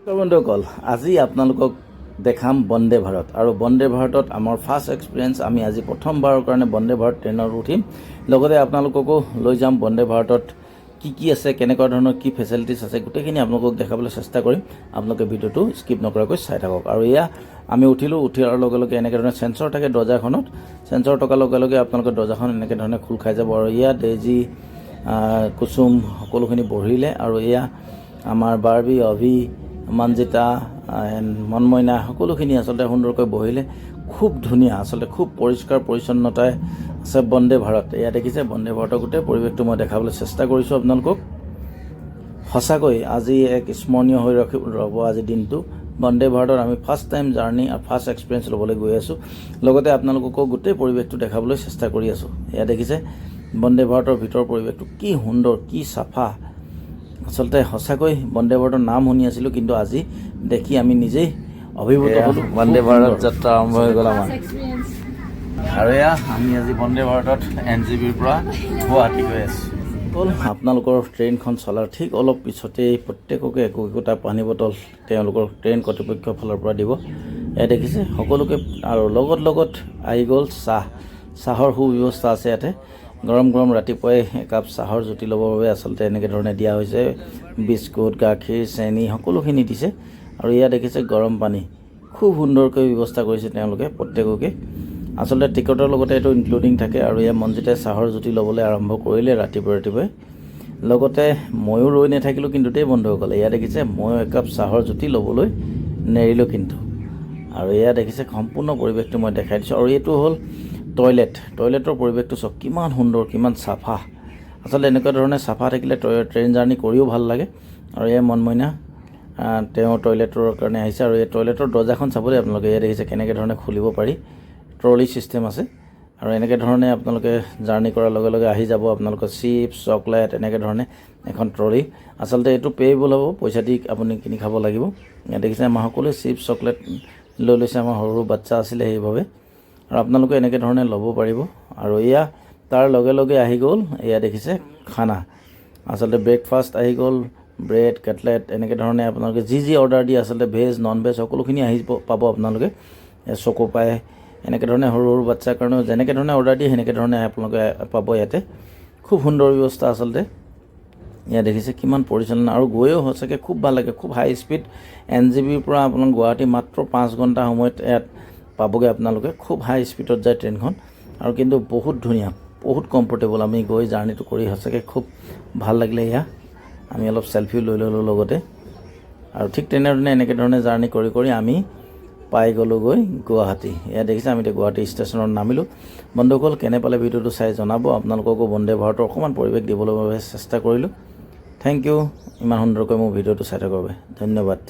বন্ধুসকল আজি আপোনালোকক দেখাম বন্দে ভাৰত আৰু বন্দে ভাৰতত আমাৰ ফাৰ্ষ্ট এক্সপিৰিয়েঞ্চ আমি আজি প্ৰথমবাৰৰ কাৰণে বন্দে ভাৰত ট্ৰেইনত উঠিম লগতে আপোনালোককো লৈ যাম বন্দে ভাৰতত কি আছে কেনেকুৱা ধৰণৰ কি ফেচিলিটিজ আছে গোটেইখিনি আপোনালোকক দেখাবলৈ চেষ্টা কৰিম আপোনালোকে ভিডিঅ'টো স্কিপ নকৰাকৈ চাই থাকক আৰু এয়া আমি উঠাৰ লগে লগে এনেকৈ ধৰণে সেন্সৰ থাকে দৰ্জাখনত সেন্সৰ থকাৰ লগে লগে আপোনালোকৰ দৰ্জাখন এনেকৈ ধৰণে খোল খাই যাব আৰু এয়া ডেজি কুসুম সকলোখিনি বহিলে আৰু এয়া আমাৰ বাৰ্বি অভি মঞ্জিতা মনমইনা সকলোখিনি আচলতে সুন্দৰকৈ বহিলে খুব ধুনীয়া আচলতে খুব পৰিষ্কাৰ পৰিচ্ছন্নতাই আছে বন্দে ভাৰত এয়া দেখিছে বন্দে ভাৰতৰ গোটেই পৰিৱেশটো মই দেখাবলৈ চেষ্টা কৰিছোঁ আপোনালোকক সঁচাকৈ আজি এক স্মৰণীয় হৈ ৰ'ব আজি দিনটো বন্দে ভাৰতৰ আমি ফাৰ্ষ্ট টাইম জাৰ্ণি আৰু ফাৰ্ষ্ট এক্সপিৰিয়েঞ্চ ল'বলৈ গৈ আছোঁ লগতে আপোনালোককো গোটেই পৰিৱেশটো দেখাবলৈ চেষ্টা কৰি আছোঁ এয়া দেখিছে বন্দে ভাৰতৰ ভিতৰৰ পৰিৱেশটো কি সুন্দৰ কি চাফা আচলতে সঁচাকৈ বন্দে ভাৰতৰ নাম শুনি আছিলোঁ কিন্তু আজি দেখি আমি নিজেই অভিভূত হ'লোঁ বন্দে ভাৰত যাত্ৰা আৰম্ভ হৈ গ'ল আমাৰ আৰু এয়া আমি আজি বন্দে ভাৰতত NJBৰ পৰা গুৱাহাটী গৈ আছোঁ আপোনালোকৰ ট্ৰেইনখন চলাৰ ঠিক অলপ পিছতেই প্ৰত্যেককে একোটা পানী বটল তেওঁলোকৰ ট্ৰেইন কৰ্তৃপক্ষৰ ফালৰ পৰা দিব এয়া দেখিছে সকলোকে আৰু লগত আহি গ'ল চাহৰ সুব্যৱস্থা আছে ইয়াতে গৰম ৰাতিপুৱাই একাপ চাহৰ জুতি ল'বৰ বাবে আচলতে এনেকৈ ধৰণে দিয়া হৈছে বিস্কুট গাখীৰ চেনি সকলোখিনি দিছে আৰু এয়া দেখিছে গৰম পানী খুব সুন্দৰকৈ ব্যৱস্থা কৰিছে তেওঁলোকে প্ৰত্যেককে আচলতে টিকটৰ লগতে এইটো ইনক্লুডিং থাকে আৰু এয়া মনজিতে চাহৰ জুতি ল'বলৈ আৰম্ভ কৰিলে ৰাতিপুৱাই লগতে ময়ো ৰৈ নাথাকিলোঁ কিন্তু দেই বন্ধুসকলে এয়া দেখিছে ময়ো একাপ চাহৰ জুতি ল'বলৈ নেৰিলোঁ কিন্তু আৰু এয়া দেখিছে সম্পূৰ্ণ পৰিৱেশটো মই দেখাই দিছোঁ আৰু এইটো হ'ল টয়লেটৰ পৰিৱেশটো চাওক কিমান সুন্দৰ কিমান চাফা আচলতে এনেকুৱা ধৰণে চাফা থাকিলে ট্ৰেইন জাৰ্ণি কৰিও ভাল লাগে আৰু এয়া মনমইনা তেওঁ টয়লেটৰ কাৰণে আহিছে আৰু এই টয়লেটৰ দৰ্জাখন চাবলৈ আপোনালোকে এয়া দেখিছে কেনেকৈ ধৰণে খুলিব পাৰি ট্ৰলি ছিষ্টেম আছে আৰু এনেকৈ ধৰণে আপোনালোকে জাৰ্ণি কৰাৰ লগে লগে আহি যাব আপোনালোকৰ চিপছ চকলেট এনেকৈ ধৰণে এখন ট্ৰলি আচলতে এইটো পে'বল হ'ব পইচা দি আপুনি কিনি খাব লাগিব ইয়াত দেখিছে আমাৰ সকলোৱে চিপছ চকলেট লৈ লৈছে আমাৰ সৰু বাচ্চা আছিলে সেইবাবে আৰু আপোনালোকে এনেকৈ ধৰণে ল'ব পাৰিব আৰু এয়া তাৰ লগে লগে আহি গ'ল এয়া দেখিছে খানা আচলতে ব্ৰেকফাষ্ট আহি গ'ল ব্ৰেড কাটলেট এনেকৈ ধৰণে আপোনালোকে যি অৰ্ডাৰ দিয়ে আচলতে ভেজ নন ভেজ সকলোখিনি আহি পাব আপোনালোকে চকু পায় এনেকৈ ধৰণে সৰু বাচ্চাৰ কাৰণেও যেনেকৈ ধৰণে অৰ্ডাৰ দিয়ে সেনেকৈ ধৰণে আপোনালোকে পাব ইয়াতে খুব সুন্দৰ ব্যৱস্থা আচলতে এয়া দেখিছে কিমান পৰিচালনা আৰু গৈও সঁচাকৈ খুব ভাল লাগে খুব হাই স্পীড NJBৰ পৰা আপোনালোক গুৱাহাটী মাত্ৰ 5 ঘণ্টা সময়ত ইয়াত পাবগৈ আপোনালোকে খুব হাই স্পীডত যায় ট্ৰেইনখন আৰু কিন্তু বহুত ধুনীয়া বহুত কমফৰ্টেবল আমি গৈ জাৰ্ণিটো কৰি সঁচাকৈ খুব ভাল লাগিলে এয়া আমি অলপ চেলফিও লৈ ল'লোঁ লগতে আৰু ঠিক তেনেধৰণে এনেকৈ ধৰণে জাৰ্ণি কৰি আমি পাই গ'লোগৈ গুৱাহাটী এয়া দেখিছে আমি এতিয়া গুৱাহাটী ষ্টেচনত নামিলোঁ বন্ধুসকল কেনে পালে ভিডিঅ'টো চাই জনাব আপোনালোককো বন্দে ভাৰতৰ অকণমান পৰিৱেশ দিবলৈ বাবে চেষ্টা কৰিলোঁ থেংক ইউ ইমান সুন্দৰকৈ মোৰ ভিডিঅ'টো চাই থকাৰ বাবে ধন্যবাদ